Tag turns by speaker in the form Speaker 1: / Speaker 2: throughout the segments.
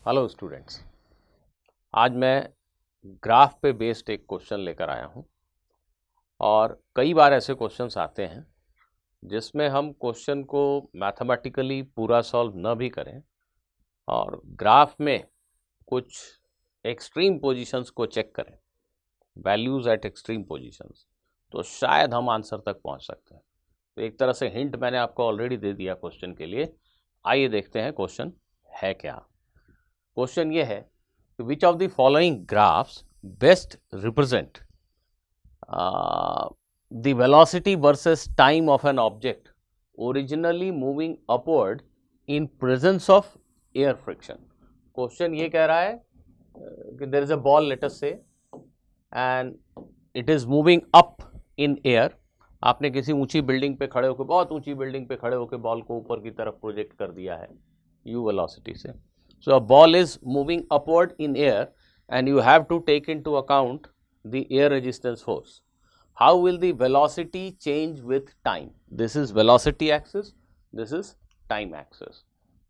Speaker 1: Hello students, आज मैं graph पे बेस्ड एक क्वेश्चन लेकर आया हूँ। और कई बार ऐसे क्वेश्चंस आते हैं जिसमें हम क्वेश्चन को मैथमेटिकली पूरा सॉल्व न भी करें और ग्राफ में कुछ एक्सट्रीम पोजीशंस को चेक करें, वैल्यूज़ एट एक्सट्रीम पोजीशंस, तो शायद हम आंसर तक पहुँच सकते हैं। तो एक तरह से हिंट मैंने आपको ऑलरेडी दे दिया क्वेश्चन के लिए। आइए देखते हैं क्वेश्चन है क्या। क्वेश्चन ये है, which of the following graphs best represent the velocity versus time of an object originally moving upward in presence of air friction. Question ये कह रहा है कि there is a ball, let us say, and it is moving up in air. आपने किसी ऊंची building पे खड़े होकर, बहुत ऊंची बिल्डिंग पे खड़े होकर बॉल को ऊपर की तरफ प्रोजेक्ट कर दिया है u वेलोसिटी से। So a ball is moving upward in air and you have to take into account the air resistance force. How will the velocity change with time? This is velocity axis, this is time axis.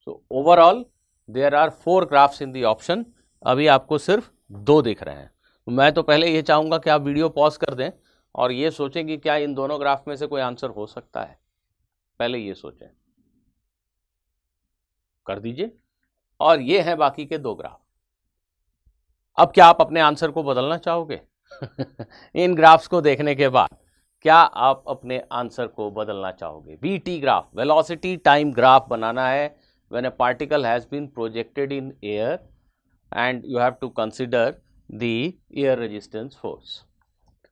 Speaker 1: So overall there are 4 graphs in the option. अभी आपको सिर्फ 2 दिख रहे हैं। तो मैं तो पहले ये चाहूँगा कि आप वीडियो पॉज कर दें और ये सोचें कि क्या इन दोनों ग्राफ में से कोई आंसर हो सकता है। पहले ये सोचें, कर दीजिए। और ये हैं बाकी के 2 ग्राफ। अब क्या आप अपने आंसर को बदलना चाहोगे? इन ग्राफ्स को देखने के बाद क्या आप अपने आंसर को बदलना चाहोगे? VT graph, velocity time graph बनाना है when a particle has been projected in air and you have to consider the air resistance force.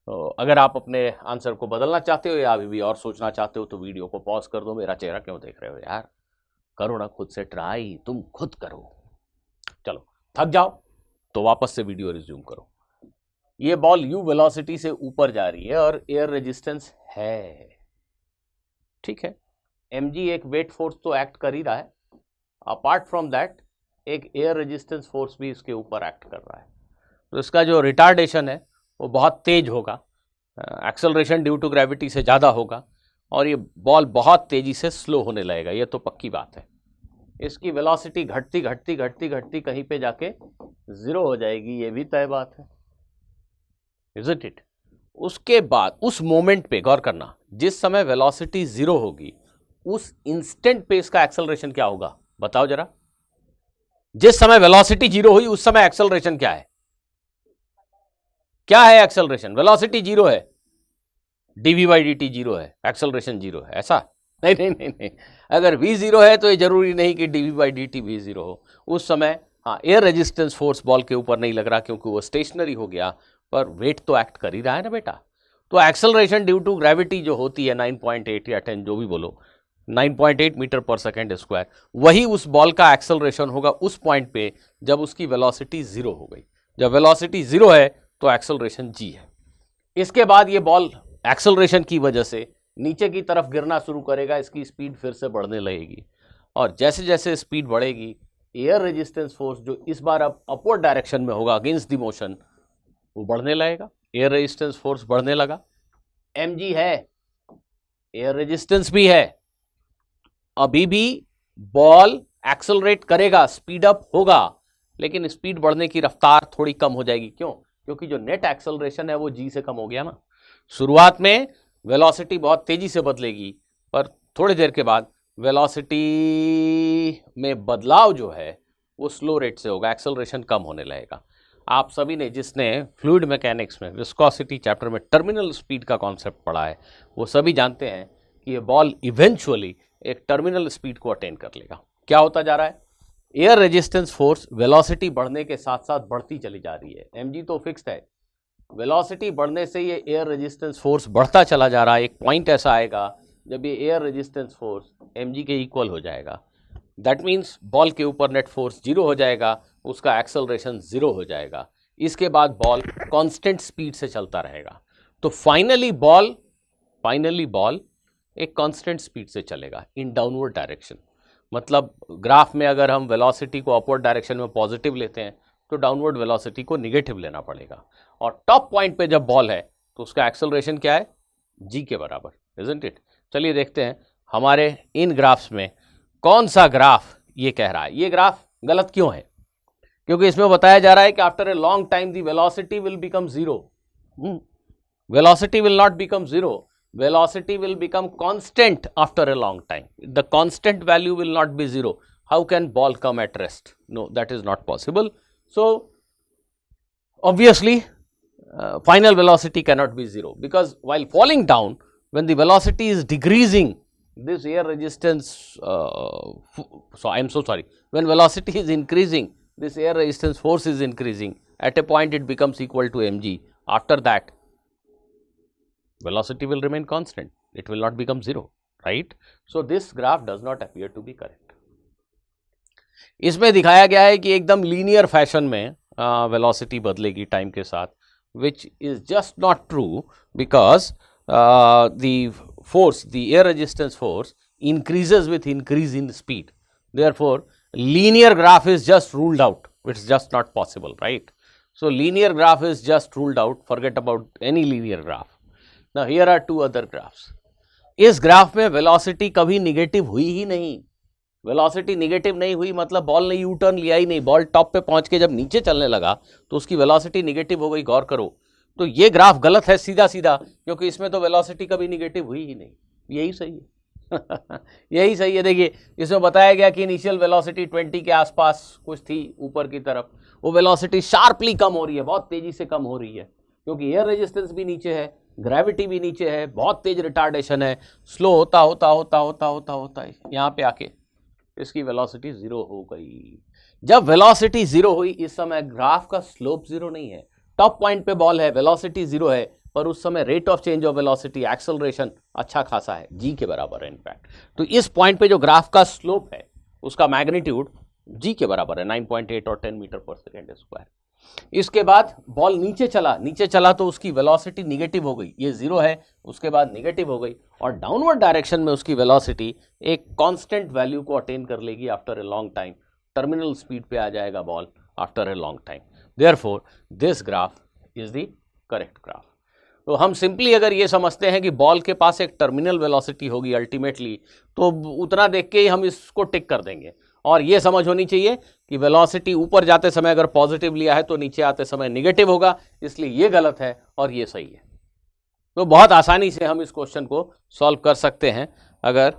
Speaker 1: तो अगर आप अपने आंसर को बदलना चाहते हो या अभी भी और सोचना चाहते हो तो वीडियो को पॉज कर दो। मेरा चेहरा क्यों देख रहे हो यार? करो ना खुद से ट्राई, तुम खुद करो। चलो, थक जाओ तो वापस से वीडियो रिज्यूम करो। ये बॉल u वेलोसिटी से ऊपर जा रही है और एयर रेजिस्टेंस है, ठीक है। mg एक वेट फोर्स तो एक्ट कर ही रहा है, अपार्ट फ्रॉम दैट एक एयर रेजिस्टेंस फोर्स भी इसके ऊपर एक्ट कर रहा है। तो इसका जो रिटार्डेशन है वो बहुत तेज होगा, एक्सेलरेशन ड्यू टू ग्रेविटी से ज़्यादा होगा और ये बॉल बहुत तेजी से स्लो होने लगेगा, ये तो पक्की बात है। इसकी वेलोसिटी घटती घटती घटती घटती कहीं पे जाके 0 हो जाएगी, ये भी तय बात है, इज़न्ट इट? उसके बाद उस मोमेंट पे गौर करना, जिस समय वेलोसिटी 0 होगी उस इंस्टेंट पे इसका एक्सेलरेशन क्या होगा, बताओ जरा। जिस समय वेलोसिटी 0 हुई उस समय एक्सेलरेशन क्या है? क्या है एक्सेलरेशन? वेलोसिटी 0 है, dv/dt 0 है, एक्सेलरेशन 0 है, ऐसा नहीं नहीं नहीं नहीं। अगर v 0 है तो ये जरूरी नहीं कि dv/dt भी 0 हो। उस समय हाँ, एयर रेजिस्टेंस फोर्स बॉल के ऊपर नहीं लग रहा क्योंकि वो स्टेशनरी हो गया, पर वेट तो एक्ट कर ही रहा है ना बेटा। तो एक्सेलरेशन ड्यू टू ग्रेविटी जो होती है 9.8 या 10 जो भी बोलो, 9.8 मीटर पर सेकेंड स्क्वायर, वही उस बॉल का एक्सेलरेशन होगा उस पॉइंट पे जब उसकी वेलोसिटी 0 हो गई। जब वेलोसिटी 0 है तो एक्सेलरेशन g है। इसके बाद ये बॉल एक्सेलरेशन की वजह से नीचे की तरफ गिरना शुरू करेगा, इसकी स्पीड फिर से बढ़ने लगेगी और जैसे जैसे स्पीड बढ़ेगी एयर रेजिस्टेंस फोर्स जो इस बार अब अपवर्ड डायरेक्शन में होगा अगेंस्ट द मोशन, वो बढ़ने लगेगा। एयर रेजिस्टेंस फोर्स बढ़ने लगा, mg है, एयर रेजिस्टेंस भी है, अभी भी बॉल एक्सेलरेट करेगा, स्पीड अप होगा, लेकिन स्पीड बढ़ने की रफ्तार थोड़ी कम हो जाएगी। क्यों? क्योंकि जो नेट एक्सेलरेशन है वो g से कम हो गया ना। शुरुआत में वेलोसिटी बहुत तेजी से बदलेगी, पर थोड़ी देर के बाद वेलोसिटी में बदलाव जो है वो स्लो रेट से होगा, एक्सेलरेशन कम होने लगेगा। आप सभी ने, जिसने फ्लूइड मैकेनिक्स में विस्कोसिटी चैप्टर में टर्मिनल स्पीड का कॉन्सेप्ट पढ़ा है, वो सभी जानते हैं कि ये बॉल इवेंचुअली एक टर्मिनल स्पीड को अटेन कर लेगा। क्या होता जा रहा है? एयर रेजिस्टेंस फोर्स वेलोसिटी बढ़ने के साथ साथ बढ़ती चली जा रही है। mg तो फिक्स्ड है, वेलोसिटी बढ़ने से ये एयर रेजिस्टेंस फोर्स बढ़ता चला जा रहा है। एक पॉइंट ऐसा आएगा जब ये एयर रेजिस्टेंस फोर्स mg के इक्वल हो जाएगा। दैट मीन्स बॉल के ऊपर नेट फोर्स 0 हो जाएगा, उसका एक्सेलरेशन 0 हो जाएगा। इसके बाद बॉल कांस्टेंट स्पीड से चलता रहेगा। तो फाइनली बॉल एक कांस्टेंट स्पीड से चलेगा इन डाउनवर्ड डायरेक्शन। मतलब ग्राफ में अगर हम वेलोसिटी को अपवर्ड डायरेक्शन में पॉजिटिव लेते हैं तो डाउनवर्ड वेलोसिटी को निगेटिव लेना पड़ेगा। और टॉप पॉइंट पे जब बॉल है तो उसका एक्सेलरेशन क्या है? g के बराबर, इजंट इट? चलिए देखते हैं हमारे इन ग्राफ्स में कौन सा ग्राफ ये कह रहा है। ये ग्राफ गलत क्यों है? क्योंकि इसमें बताया जा रहा है कि after a long time the velocity will become zero. Velocity will not become zero, velocity will become constant after a long time. The constant value will not be zero. How can ball come at rest? No, that is not possible. So obviously final velocity cannot be zero, because while falling down, when the velocity is decreasing, this air resistance when velocity is increasing, this air resistance force is increasing. At a point it becomes equal to mg. After that velocity will remain constant, it will not become zero, right? So this graph does not appear to be correct. इसमें दिखाया गया है कि एकदम linear fashion में velocity बदलेगी time के साथ, which is just not true, because the force, the air resistance force increases with increase in speed. Therefore linear graph is just ruled out, it's just not possible, right? So linear graph is just ruled out, forget about any linear graph. Now here are two other graphs. इस graph में velocity कभी negative हुई ही नहीं। Velocity negative नहीं हुई मतलब ball ने U turn लिया ही नहीं, बॉल टॉप पे पहुंच के जब नीचे चलने लगा तो उसकी वेलोसिटी निगेटिव हो गई। गौर करो, तो ये ग्राफ गलत है सीधा सीधा, क्योंकि इसमें तो वेलोसिटी कभी निगेटिव हुई ही नहीं। यही सही है यही सही है। देखिए इसमें बताया गया कि इनिशियल वेलोसिटी 20 के आसपास कुछ थी ऊपर की तरफ, वो वेलोसिटी शार्पली कम हो रही है, बहुत तेजी से कम हो रही है, क्योंकि एयर रेजिस्टेंस भी नीचे है, ग्रेविटी भी नीचे है, बहुत तेज रिटार्डेशन है, स्लो होता होता होता होता होता होता है यहाँ पे आके इसकी वेलोसिटी जीरो हो गई। जब वेलोसिटी जीरो हुई, इस समय ग्राफ का स्लोप जीरो नहीं है, टॉप पॉइंट पे बॉल है, वेलोसिटी जीरो है, पर उस समय rate of change of velocity, acceleration अच्छा खासा है, जी के बराबर है इनफैक्ट। तो इस पॉइंट पे जो ग्राफ का स्लोप है उसका मैग्नीट्यूड जी के बराबर है, 9.8 और 10 मीटर पर सेकेंड स्क्वायर। इसके बाद बॉल नीचे चला तो उसकी वेलोसिटी निगेटिव हो गई, ये जीरो है, उसके बाद निगेटिव हो गई, और डाउनवर्ड डायरेक्शन में उसकी वेलोसिटी एक कांस्टेंट वैल्यू को अटेन कर लेगी after a long time, terminal speed पे आ जाएगा ball after a long time. Therefore this graph is the correct graph. तो हम सिंपली अगर ये समझते हैं कि बॉल के पास एक टर्मिनल वेलोसिटी होगी अल्टीमेटली, तो उतना देख के ही हम इसको टिक कर देंगे, और ये समझ होनी चाहिए कि वेलोसिटी ऊपर जाते समय अगर पॉजिटिव लिया है तो नीचे आते समय निगेटिव होगा, इसलिए ये गलत है और ये सही है। तो बहुत आसानी से हम इस क्वेश्चन को सॉल्व कर सकते हैं अगर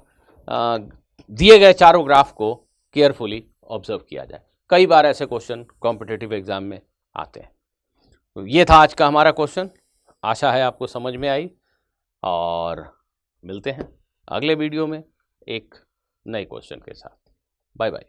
Speaker 1: दिए गए चारों ग्राफ को केयरफुली ऑब्जर्व किया जाए। कई बार ऐसे क्वेश्चन कॉम्पिटिटिव एग्जाम में आते हैं। तो ये था आज का हमारा क्वेश्चन, आशा है आपको समझ में आई, और मिलते हैं अगले वीडियो में एक नए क्वेश्चन के साथ। Bye bye.